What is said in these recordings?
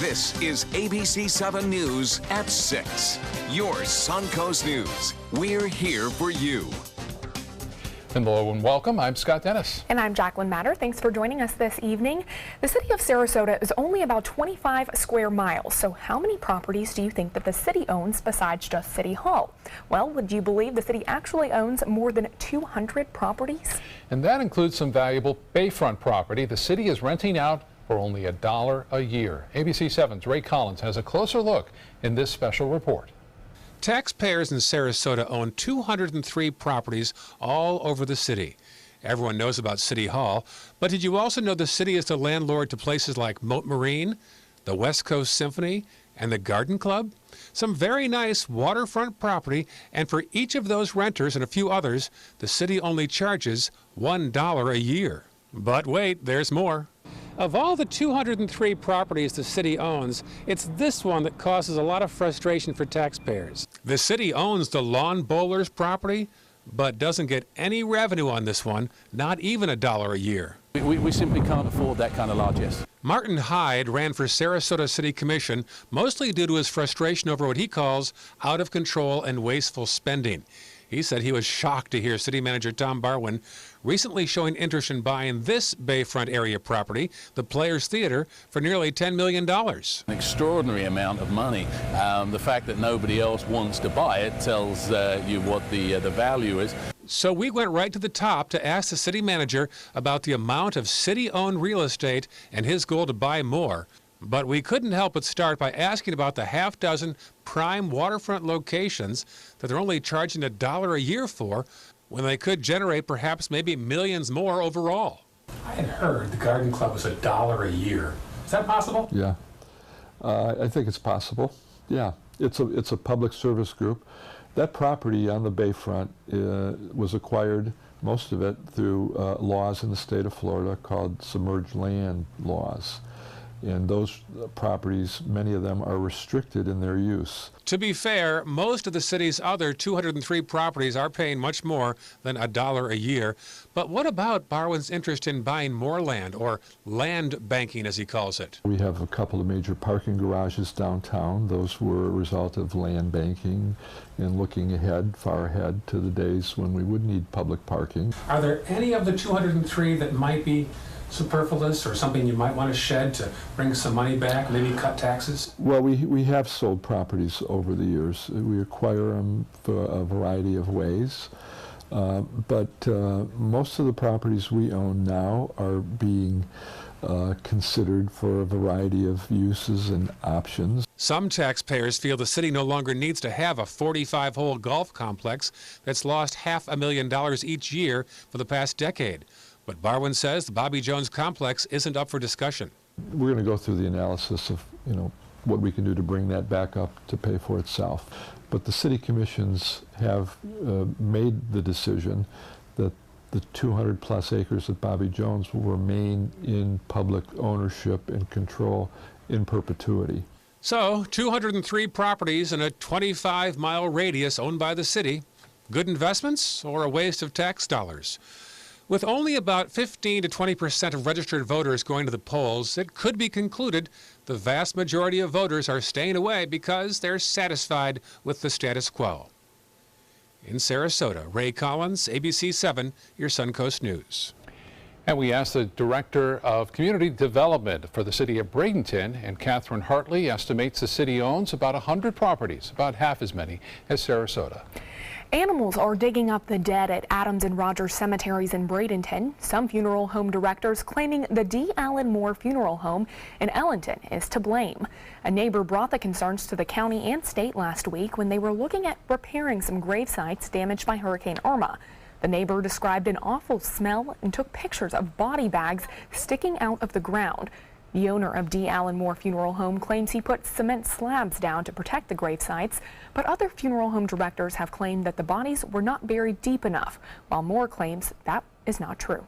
This is ABC7 News at 6. Your Suncoast News. We're here for you. Hello and welcome. I'm Scott Dennis. And I'm Jacqueline Matter. Thanks for joining us this evening. The city of Sarasota is only about 25 square miles. So how many properties do you think that the city owns besides just City Hall? Well, would you believe the city actually owns more than 200 properties? And that includes some valuable bayfront property the city is renting out for only $1 a year. ABC7's Ray Collins has a closer look in this special report. Taxpayers in Sarasota own 203 properties all over the city. Everyone knows about City Hall, but did you also know the city is the landlord to places like Moat Marine, the West Coast Symphony, and the Garden Club? Some very nice waterfront property, and for each of those renters and a few others, the city only charges $1 a year. But wait, there's more. Of all the 203 properties the city owns, it's this one that causes a lot of frustration for taxpayers. The city owns the Lawn Bowlers property, but doesn't get any revenue on this one, not even $1 a year. We simply can't afford that kind of largesse. Martin Hyde ran for Sarasota City Commission, mostly due to his frustration over what he calls out of control and wasteful spending. He said he was shocked to hear City Manager Tom Barwin recently showing interest in buying this bayfront area property, the Players Theater, for nearly $10 million. An extraordinary amount of money. The fact that nobody else wants to buy it tells you what the value is. So we went right to the top to ask the city manager about the amount of city-owned real estate and his goal to buy more. But we couldn't help but start by asking about the half-dozen prime waterfront locations that they're only charging $1 a year for, when they could generate perhaps maybe millions more overall. I had heard the Garden Club was $1 a year. Is that possible? Yeah, I think it's possible. Yeah, it's a public service group. That property on the bayfront was acquired, most of it, through laws in the state of Florida called submerged land laws. And those properties, many of them are restricted in their use. To be fair, most of the city's other 203 properties are paying much more than $1 a year. But what about Barwin's interest in buying more land, or land banking as he calls it? We have a couple of major parking garages downtown. Those were a result of land banking and looking ahead, far ahead, to the days when we would need public parking. Are there any of the 203 that might be superfluous or something you might want to shed to bring some money back, maybe cut taxes? Well, we have sold properties over the years. We acquire them for a variety of ways. But most of the properties we own now are being considered for a variety of uses and options. Some taxpayers feel the city no longer needs to have a 45-hole golf complex that's lost $500,000 each year for the past decade. But Barwin says the Bobby Jones complex isn't up for discussion. We're going to go through the analysis of, what we can do to bring that back up to pay for itself. But the city commissions have made the decision that the 200 plus acres at Bobby Jones will remain in public ownership and control in perpetuity. So 203 properties in a 25-mile radius owned by the city. Good investments or a waste of tax dollars? With only about 15 to 20% of registered voters going to the polls, it could be concluded the vast majority of voters are staying away because they're satisfied with the status quo. In Sarasota, Ray Collins, ABC7, your Suncoast News. And we asked the Director of Community Development for the city of Bradenton, and Catherine Hartley estimates the city owns about 100 properties, about half as many as Sarasota. Animals are digging up the dead at Adams and Rogers cemeteries in Bradenton. Some funeral home directors claiming the D. Allen Moore Funeral Home in Ellington is to blame. A neighbor brought the concerns to the county and state last week when they were looking at repairing some grave sites damaged by Hurricane Irma. The neighbor described an awful smell and took pictures of body bags sticking out of the ground. The owner of D. Allen Moore Funeral Home claims he put cement slabs down to protect the grave sites, but other funeral home directors have claimed that the bodies were not buried deep enough, while Moore claims that is not true.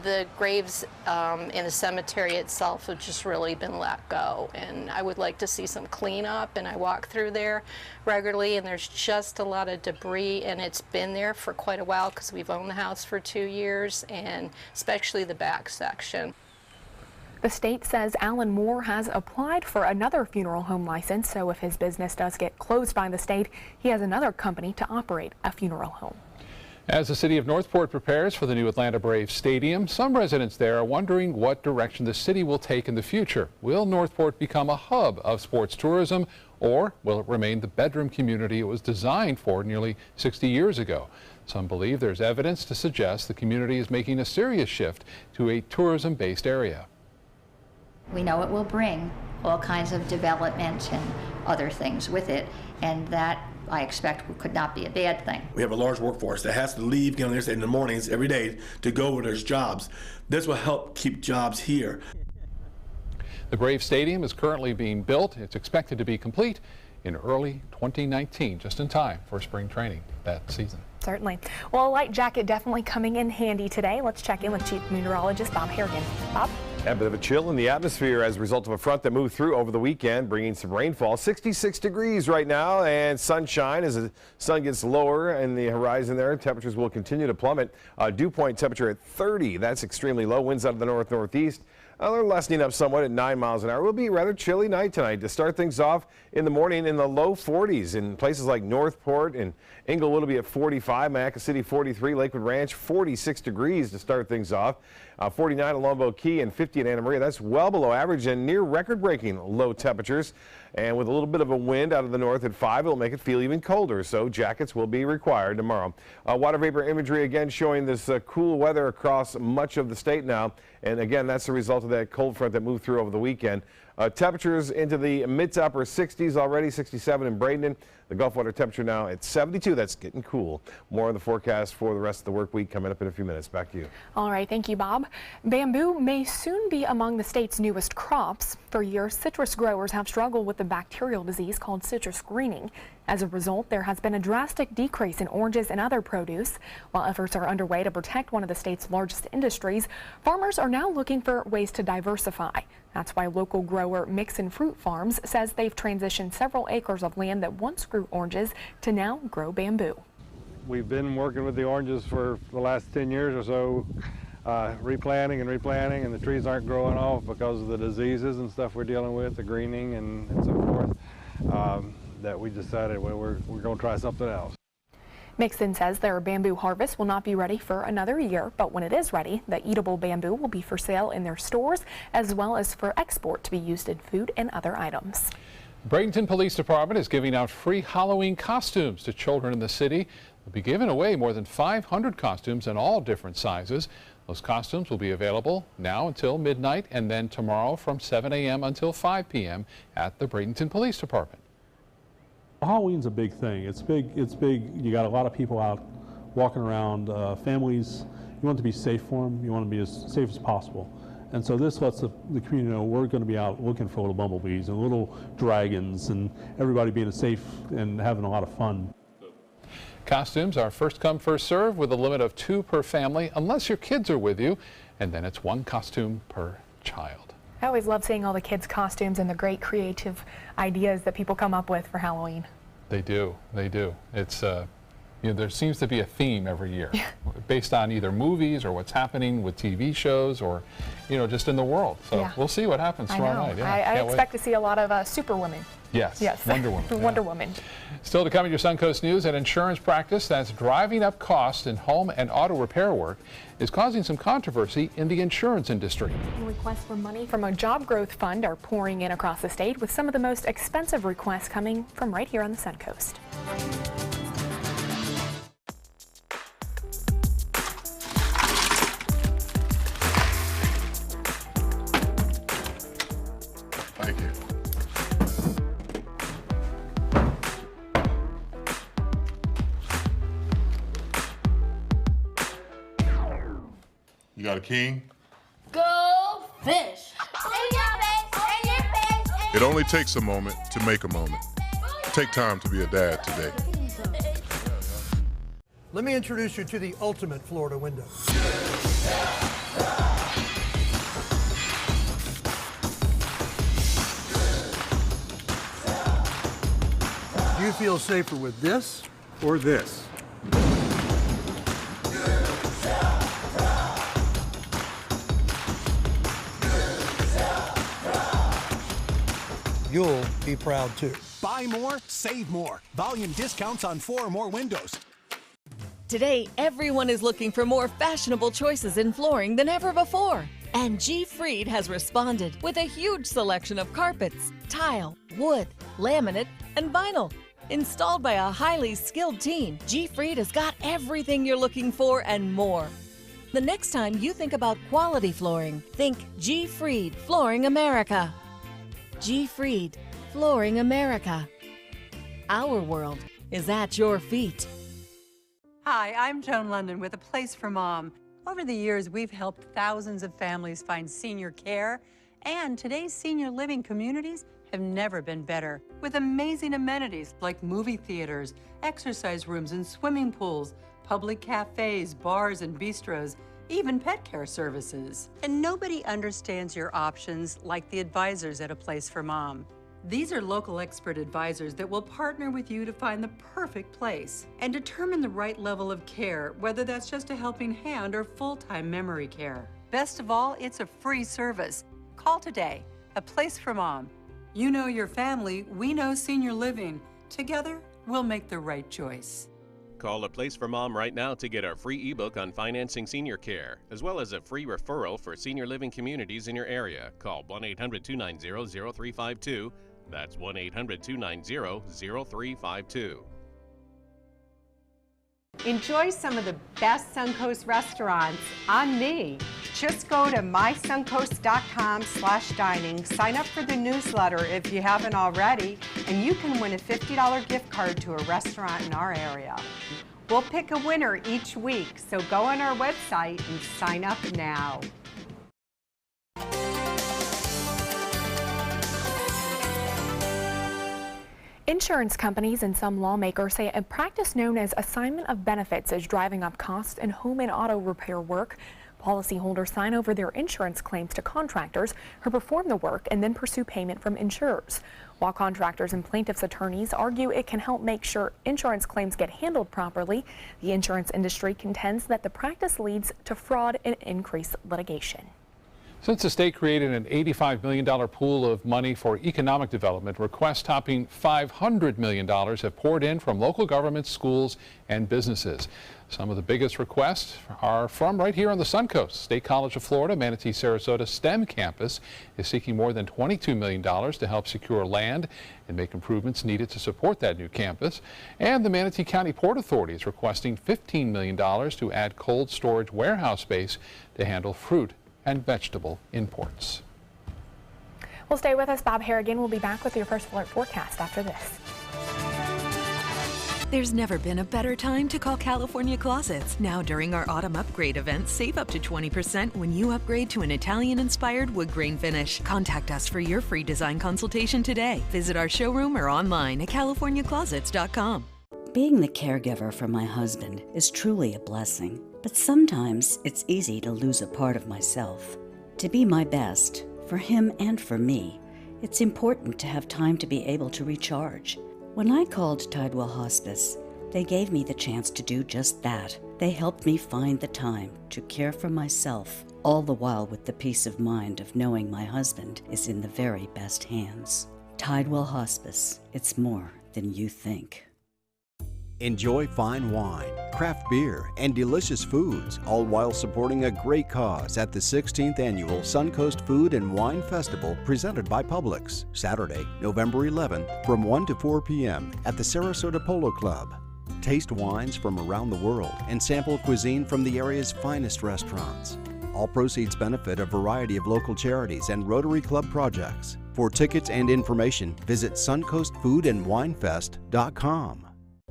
The graves in the cemetery itself have just really been let go, and I would like to see some cleanup. And I walk through there regularly, and there's just a lot of debris, and it's been there for quite a while because we've owned the house for 2 years, and especially the back section. The state says Alan Moore has applied for another funeral home license, so if his business does get closed by the state, he has another company to operate a funeral home. As the city of Northport prepares for the new Atlanta Braves stadium, some residents there are wondering what direction the city will take in the future. Will Northport become a hub of sports tourism, or will it remain the bedroom community it was designed for nearly 60 years ago? Some believe there's evidence to suggest the community is making a serious shift to a tourism-based area. We know it will bring all kinds of development and other things with it, and that I expect could not be a bad thing. We have a large workforce that has to leave in the mornings every day to go where there's jobs. This will help keep jobs here. The Braves Stadium is currently being built. It's expected to be complete in early 2019, just in time for spring training that season. Certainly. Well, a light jacket definitely coming in handy today. Let's check in with Chief Meteorologist Bob Harrigan. Bob? A bit of a chill in the atmosphere as a result of a front that moved through over the weekend, bringing some rainfall. 66 degrees right now and sunshine as the sun gets lower in the horizon there. Temperatures will continue to plummet. Dew point temperature at 30. That's extremely low. Winds out of the north-northeast. They're lessening up somewhat at 9 miles an hour. It will be a rather chilly night tonight. To start things off in the morning in the low 40s in places like Northport and Inglewood will be at 45, Mayaca City 43, Lakewood Ranch 46 degrees to start things off. 49 at Longboat Key and 50 at Anna Maria. That's well below average and near record-breaking low temperatures. And with a little bit of a wind out of the north at 5, it'll make it feel even colder, so jackets will be required tomorrow. Water vapor imagery again showing this cool weather across much of the state now. And again, that's the result of that cold front that moved through over the weekend. Temperatures into the mid to upper 60s already, 67 in Bradenton. The Gulf water temperature now at 72. That's getting cool. More on the forecast for the rest of the work week coming up in a few minutes. Back to you. All right. Thank you, Bob. Bamboo may soon be among the state's newest crops. For years, citrus growers have struggled with the bacterial disease called citrus greening. As a result, there has been a drastic decrease in oranges and other produce. While efforts are underway to protect one of the state's largest industries, farmers are now looking for ways to diversify. That's why local grower Mixon Fruit Farms says they've transitioned several acres of land that once grew oranges to now grow bamboo. We've been working with the oranges for the last 10 years or so, replanting and replanting, and the trees aren't growing off because of the diseases and stuff we're dealing with, the greening and so forth, that we decided, well, we're going to try something else. Mixon says their bamboo harvest will not be ready for another year, but when it is ready, the eatable bamboo will be for sale in their stores as well as for export to be used in food and other items. Bradenton Police Department is giving out free Halloween costumes to children in the city. They'll be giving away more than 500 costumes in all different sizes. Those costumes will be available now until midnight and then tomorrow from 7 a.m. until 5 p.m. at the Bradenton Police Department. Halloween's a big thing. It's big. You got a lot of people out walking around, families. You want to be safe for them. You want to be as safe as possible. And so this lets the community know we're going to be out looking for little bumblebees and little dragons and everybody being safe and having a lot of fun. Costumes are first come, first serve with a limit of 2 per family unless your kids are with you, and then it's 1 costume per child. I always love seeing all the kids' costumes and the great creative ideas that people come up with for Halloween. They do. They do. It's, you know, there seems to be a theme every year based on either movies or what's happening with TV shows or, you know, just in the world. So we'll see what happens tomorrow night. Yeah, I expect to see a lot of Superwomen. Yes. Wonder Woman. Wonder Woman. Still to come at your Suncoast News, an insurance practice that's driving up costs in home and auto repair work is causing some controversy in the insurance industry. Requests for money from a job growth fund are pouring in across the state, with some of the most expensive requests coming from right here on the Suncoast. Thank you. You got a king? Go fish! It only takes a moment to make a moment. Take time to be a dad today. Let me introduce you to the ultimate Florida window. Do you feel safer with this or this? you'll be proud too. Buy more, save more. Volume discounts on 4 or more windows. Today, everyone is looking for more fashionable choices in flooring than ever before. And G. Fried has responded with a huge selection of carpets, tile, wood, laminate, and vinyl. Installed by a highly skilled team, G. Fried has got everything you're looking for and more. The next time you think about quality flooring, think G. Fried Flooring America. G. Fried Flooring America. Our world is at your feet. Hi, I'm Joan London with A Place for Mom. Over the years, we've helped thousands of families find senior care, and today's senior living communities have never been better, with amazing amenities like movie theaters, exercise rooms and swimming pools, public cafes, bars and bistros, even pet care services. And nobody understands your options like the advisors at A Place for Mom. These are local expert advisors that will partner with you to find the perfect place and determine the right level of care, whether that's just a helping hand or full-time memory care. Best of all, it's a free service. Call today. A Place for Mom. You know your family, we know senior living. Together, we'll make the right choice. Call A Place for Mom right now to get our free ebook on financing senior care, as well as a free referral for senior living communities in your area. Call 1-800-290-0352. That's 1-800-290-0352. Enjoy some of the best Suncoast restaurants on me. Just go to mysuncoast.com/dining, sign up for the newsletter if you haven't already, and you can win a $50 gift card to a restaurant in our area. We'll pick a winner each week, so go on our website and sign up now. Insurance companies and some lawmakers say a practice known as assignment of benefits is driving up costs in home and auto repair work. Policyholders sign over their insurance claims to contractors who perform the work and then pursue payment from insurers. While contractors and plaintiffs' attorneys argue it can help make sure insurance claims get handled properly, the insurance industry contends that the practice leads to fraud and increased litigation. Since the state created an $85 million pool of money for economic development, requests topping $500 million have poured in from local governments, schools, and businesses. Some of the biggest requests are from right here on the Suncoast. State College of Florida, Manatee Sarasota STEM campus is seeking more than $22 million to help secure land and make improvements needed to support that new campus. And the Manatee County Port Authority is requesting $15 million to add cold storage warehouse space to handle fruit and vegetable imports. Well, stay with us. Bob Harrigan will be back with your first alert forecast after this. There's never been a better time to call California Closets. Now during our autumn upgrade event, save up to 20% when you upgrade to an Italian-inspired wood grain finish. Contact us for your free design consultation today. Visit our showroom or online at californiaclosets.com. Being the caregiver for my husband is truly a blessing, but sometimes it's easy to lose a part of myself. To be my best, for him and for me, it's important to have time to be able to recharge. When I called Tidewell Hospice, they gave me the chance to do just that. They helped me find the time to care for myself, all the while with the peace of mind of knowing my husband is in the very best hands. Tidewell Hospice, it's more than you think. Enjoy fine wine, craft beer, and delicious foods, all while supporting a great cause at the 16th Annual Suncoast Food and Wine Festival presented by Publix, Saturday, November 11th from 1 to 4 p.m. at the Sarasota Polo Club. Taste wines from around the world and sample cuisine from the area's finest restaurants. All proceeds benefit a variety of local charities and Rotary Club projects. For tickets and information, visit suncoastfoodandwinefest.com.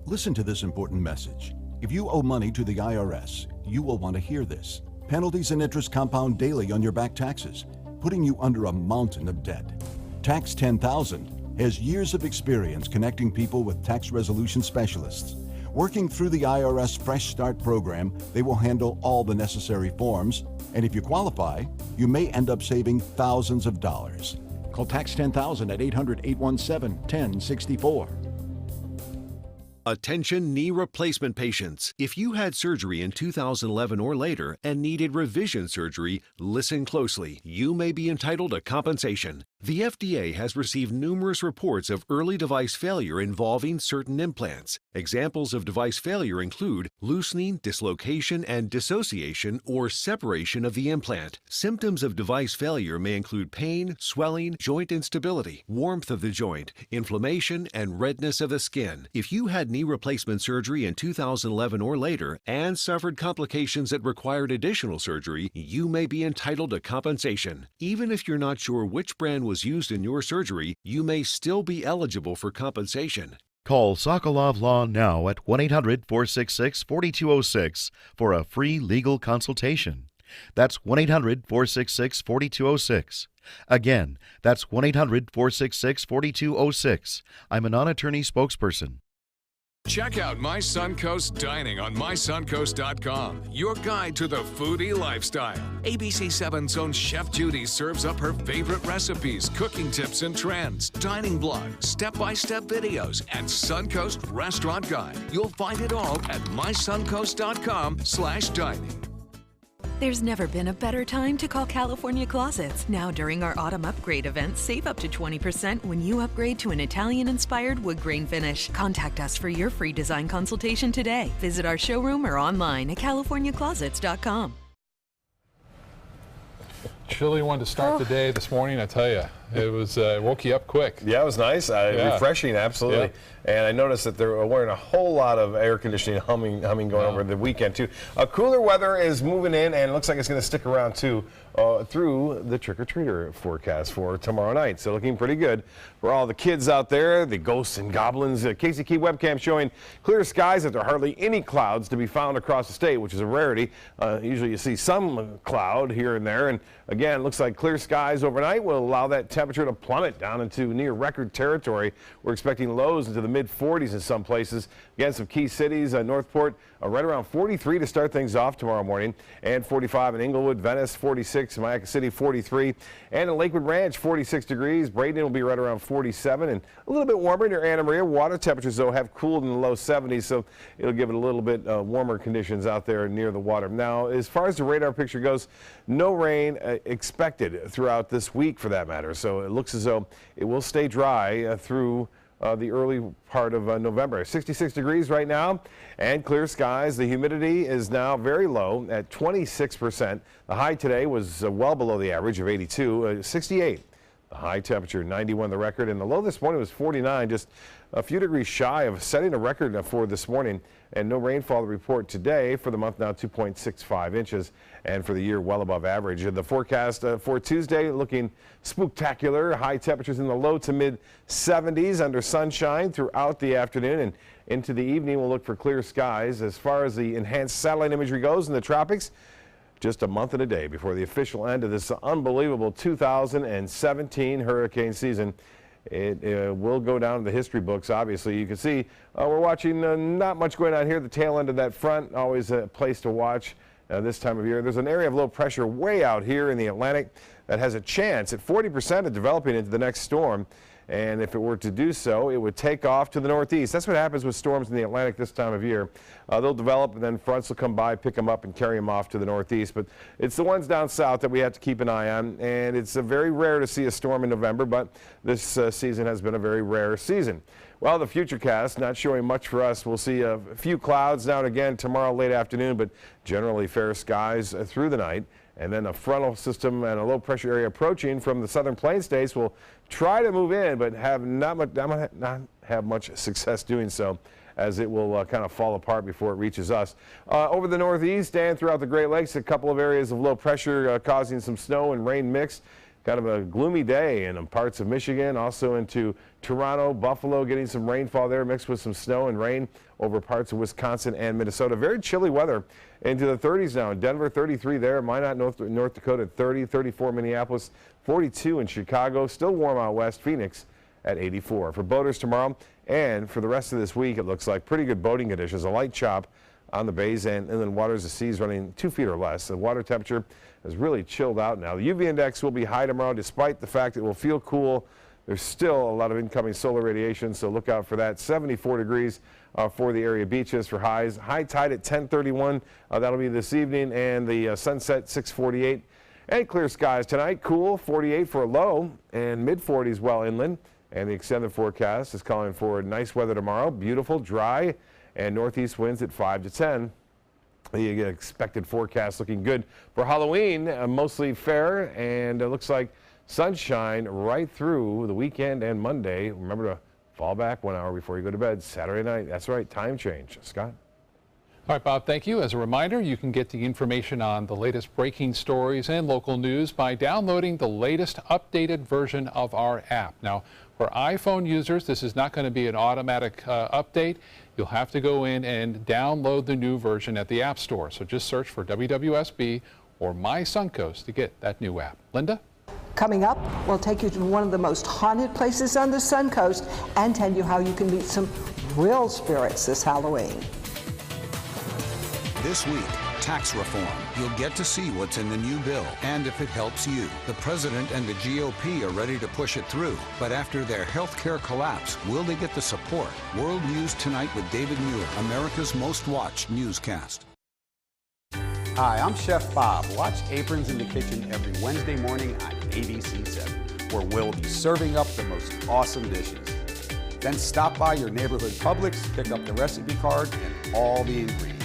Listen to this important message. If you owe money to the IRS, you will want to hear this. Penalties and interest compound daily on your back taxes, putting you under a mountain of debt. Tax 10,000 has years of experience connecting people with tax resolution specialists. Working through the IRS Fresh Start program, they will handle all the necessary forms, and if you qualify, you may end up saving thousands of dollars. Call Tax 10,000 at 800-817-1064. Attention knee replacement patients. If you had surgery in 2011 or later and needed revision surgery, listen closely. You may be entitled to compensation. The FDA has received numerous reports of early device failure involving certain implants. Examples of device failure include loosening, dislocation, and dissociation or separation of the implant. Symptoms of device failure may include pain, swelling, joint instability, warmth of the joint, inflammation, and redness of the skin. If you had knee replacement surgery in 2011 or later and suffered complications that required additional surgery, you may be entitled to compensation. Even if you're not sure which brand was used in your surgery, you may still be eligible for compensation. Call Sokolov Law now at 1-800-466-4206 for a free legal consultation. That's 1-800-466-4206. Again, that's 1-800-466-4206. I'm a non-attorney spokesperson. Check out My Suncoast Dining on mysuncoast.com, your guide to the foodie lifestyle. ABC7's own Chef Judy serves up her favorite recipes, cooking tips and trends, dining blogs, step-by-step videos, and Suncoast Restaurant Guide. You'll find it all at mysuncoast.com/dining. There's never been a better time to call California Closets. Now during our autumn upgrade event, save up to 20% when you upgrade to an Italian-inspired wood grain finish. Contact us for your free design consultation today. Visit our showroom or online at californiaclosets.com. Chilly one to start the day this morning, I tell you. It was woke you up quick. Yeah, it was nice. Refreshing, absolutely. Yeah. And I noticed that they're wearing a whole lot of air conditioning humming going over the weekend, too. Cooler weather is moving in, and it looks like it's going to stick around, too, through the trick-or-treater forecast for tomorrow night. So looking pretty good for all the kids out there, the ghosts and goblins. Casey Key webcam showing clear skies, that there are hardly any clouds to be found across the state, which is a rarity. Usually you see some cloud here and there. And again, it looks like clear skies overnight will allow that temperature to plummet down into near record territory. We're expecting lows into the mid-40s in some places. Again, some key cities, Northport, right around 43 to start things off tomorrow morning, and 45 in Inglewood, Venice, 46, Mayaca City, 43, and in Lakewood Ranch, 46 degrees. Braden will be right around 47, and a little bit warmer near Anna Maria. Water temperatures, though, have cooled in the low 70s, so it'll give it a little bit warmer conditions out there near the water. Now, as far as the radar picture goes, no rain expected throughout this week, for that matter, so it looks as though it will stay dry through the early part of November. 66 degrees right now and clear skies. The humidity is now very low at 26%. The high today was well below the average of 82, 68. The high temperature, 91 the record, and the low this morning was 49, just a few degrees shy of setting a record for this morning. And no rainfall to report today. For the month now, 2.65 inches, and for the year, well above average. The forecast for Tuesday looking spooktacular. High temperatures in the low to mid 70s under sunshine throughout the afternoon, and into the evening we'll look for clear skies. As far as the enhanced satellite imagery goes in the tropics, just a month and a day before the official end of this unbelievable 2017 hurricane season. It will go down to the history books, obviously. You can see we're watching not much going on here. The tail end of that front, always a place to watch this time of year. There's an area of low pressure way out here in the Atlantic that has a chance at 40% of developing into the next storm. And if it were to do so, it would take off to the northeast. That's what happens with storms in the Atlantic this time of year. They'll develop, and then fronts will come by, pick them up, and carry them off to the northeast. But it's the ones down south that we have to keep an eye on. And it's very rare to see a storm in November, but this season has been a very rare season. Well, the futurecast not showing much for us. We'll see a few clouds now and again tomorrow late afternoon, but generally fair skies through the night. And then a frontal system and a low pressure area approaching from the southern plain states will try to move in, but not have much success doing so, as it will kind of fall apart before it reaches us. Over the northeast and throughout the Great Lakes, a couple of areas of low pressure causing some snow and rain mixed. Kind of a gloomy day in parts of Michigan, also into Toronto, Buffalo, getting some rainfall there mixed with some snow and rain over parts of Wisconsin and Minnesota. Very chilly weather into the 30s now. In Denver, 33 there. Minot, North Dakota, 30, 34 Minneapolis, 42 in Chicago. Still warm out west. Phoenix at 84. For boaters tomorrow and for the rest of this week, it looks like pretty good boating conditions. A light chop on the bays and inland waters, the seas running 2 feet or less. The water temperature has really chilled out now. The UV index will be high tomorrow, despite the fact it will feel cool. There's still a lot of incoming solar radiation, so look out for that. 74 degrees for the area beaches for highs. High tide at 10:31. That'll be this evening, and the sunset 6:48. And clear skies tonight. Cool, 48 for a low, and mid-40s well inland. And the extended forecast is calling for nice weather tomorrow. Beautiful, dry, and northeast winds at 5 to 10. The expected forecast looking good for Halloween. Mostly fair, and it looks like sunshine right through the weekend and Monday. Remember to fall back 1 hour before you go to bed Saturday night. That's right, time change. Scott? All right, Bob, thank you. As a reminder, you can get the information on the latest breaking stories and local news by downloading the latest updated version of our app. Now, for iPhone users, this is not going to be an automatic update. You'll have to go in and download the new version at the App Store. So just search for WWSB or My Suncoast to get that new app. Linda? Coming up, we'll take you to one of the most haunted places on the Suncoast and tell you how you can meet some real spirits this Halloween. This week, tax reform. You'll get to see what's in the new bill and if it helps you. The president and the GOP are ready to push it through. But after their health care collapse, will they get the support? World News Tonight with David Muir, America's most watched newscast. Hi, I'm Chef Bob. Watch Aprons in the Kitchen every Wednesday morning on ABC7, where we'll be serving up the most awesome dishes. Then stop by your neighborhood Publix, pick up the recipe card and all the ingredients.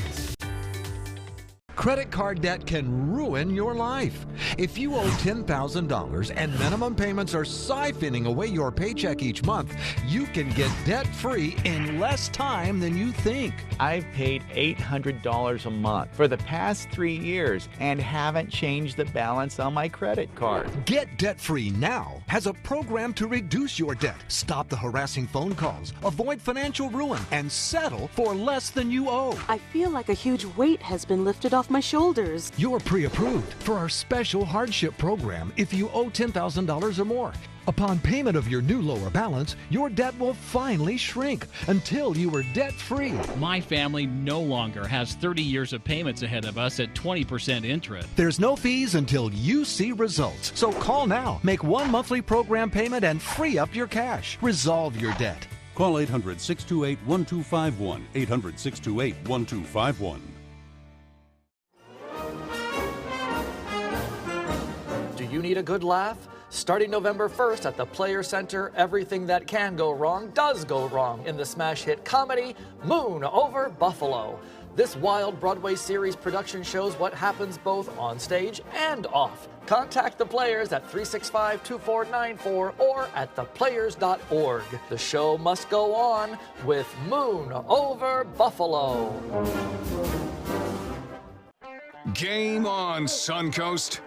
Credit card debt can ruin your life. If you owe $10,000 and minimum payments are siphoning away your paycheck each month, you can get debt-free in less time than you think. I've paid $800 a month for the past 3 years and haven't changed the balance on my credit card. Get debt-free now has a program to reduce your debt, stop the harassing phone calls, avoid financial ruin, and settle for less than you owe. I feel like a huge weight has been lifted off my shoulders. You're pre-approved for our special hardship program if you owe $10,000 or more. Upon payment of your new lower balance, your debt will finally shrink until you are debt-free. My family no longer has 30 years of payments ahead of us at 20% interest. There's no fees until you see results. So call now, make one monthly program payment, and free up your cash. Resolve your debt. Call 800-628-1251. 800-628-1251. Do you need a good laugh? Starting November 1st at the Player Center, everything that can go wrong does go wrong in the smash hit comedy Moon Over Buffalo. This wild Broadway series production shows what happens both on stage and off. Contact the Players at 365-2494 or at theplayers.org. The show must go on with Moon Over Buffalo. Game on, Suncoast.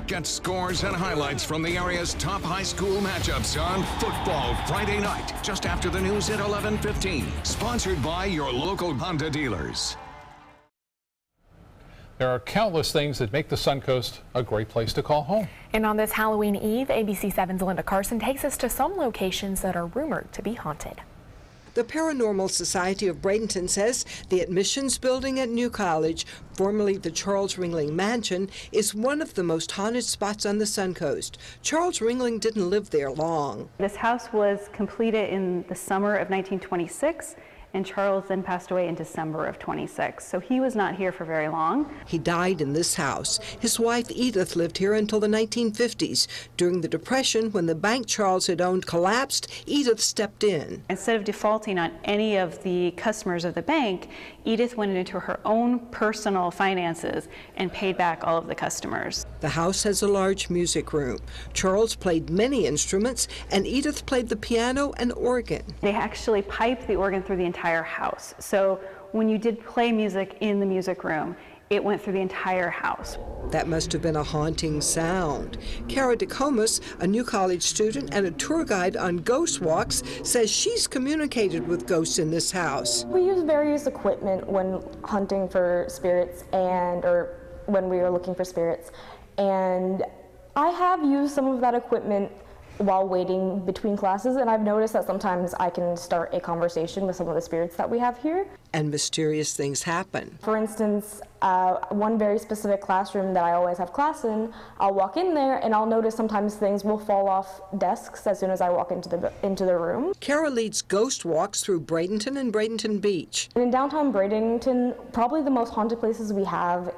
Get scores and highlights from the area's top high school matchups on Football Friday night, just after the news at 11:15. Sponsored by your local Honda dealers. There are countless things that make the Suncoast a great place to call home. And on this Halloween Eve, ABC7's Linda Carson takes us to some locations that are rumored to be haunted. The Paranormal Society of Bradenton says the admissions building at New College, formerly the Charles Ringling Mansion, is one of the most haunted spots on the Suncoast. Charles Ringling didn't live there long. This house was completed in the summer of 1926, and Charles then passed away in December of 26, so he was not here for very long. He died in this house. His wife Edith lived here until the 1950s. During the Depression, when the bank Charles had owned collapsed, Edith stepped in. Instead of defaulting on any of the customers of the bank, Edith went into her own personal finances and paid back all of the customers. The house has a large music room. Charles played many instruments, and Edith played the piano and organ. They actually piped the organ through the entire house. So when you did play music in the music room, it went through the entire house. That must have been a haunting sound. Kara DeComas, a New College student and a tour guide on ghost walks, says she's communicated with ghosts in this house. We use various equipment when hunting for spirits or when we are looking for spirits. And I have used some of that equipment while waiting between classes, and I've noticed that sometimes I can start a conversation with some of the spirits that we have here. And mysterious things happen. For instance, one very specific classroom that I always have class in, I'll walk in there and I'll notice sometimes things will fall off desks as soon as I walk into the room. Kara leads ghost walks through Bradenton and Bradenton Beach. In downtown Bradenton, probably the most haunted places we have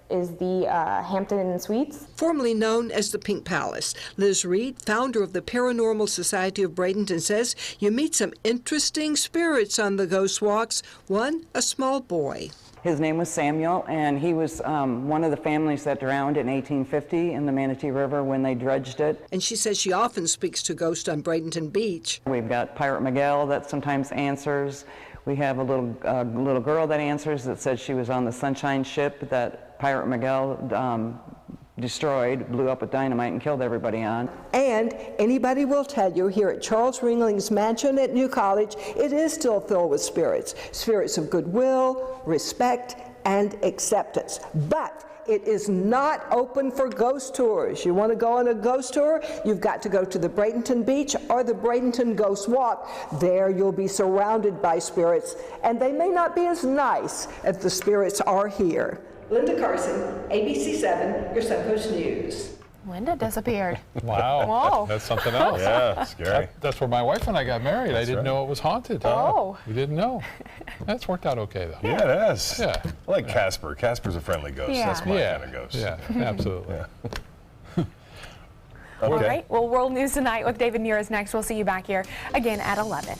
is the Hampton Inn Suites. Formerly known as the Pink Palace, Liz Reed, founder of the Paranormal Society of Bradenton, says you meet some interesting spirits on the ghost walks. One, a small boy. His name was Samuel, and he was one of the families that drowned in 1850 in the Manatee River when they dredged it. And she says she often speaks to ghosts on Bradenton Beach. We've got Pirate Miguel that sometimes answers. We have a little girl that answers that said she was on the Sunshine ship that Pirate Miguel destroyed, blew up with dynamite and killed everybody on. And anybody will tell you here at Charles Ringling's mansion at New College, it is still filled with spirits. Spirits of goodwill, respect, and acceptance. But it is not open for ghost tours. You want to go on a ghost tour? You've got to go to the Bradenton Beach or the Bradenton Ghost Walk. There you'll be surrounded by spirits, and they may not be as nice as the spirits are here. Linda Carson, ABC7, your Suncoast News. Linda disappeared. Wow. Whoa. That's something else. Yeah, scary. That's where my wife and I got married. I didn't know it was haunted. Oh. We didn't know. That's worked out okay, though. Yeah, it has. Yeah. I like Casper. Casper's a friendly ghost. Yeah. That's my kind of ghost. Yeah, absolutely. Yeah. All right. Well, World News Tonight with David Neer is next. We'll see you back here again at 11.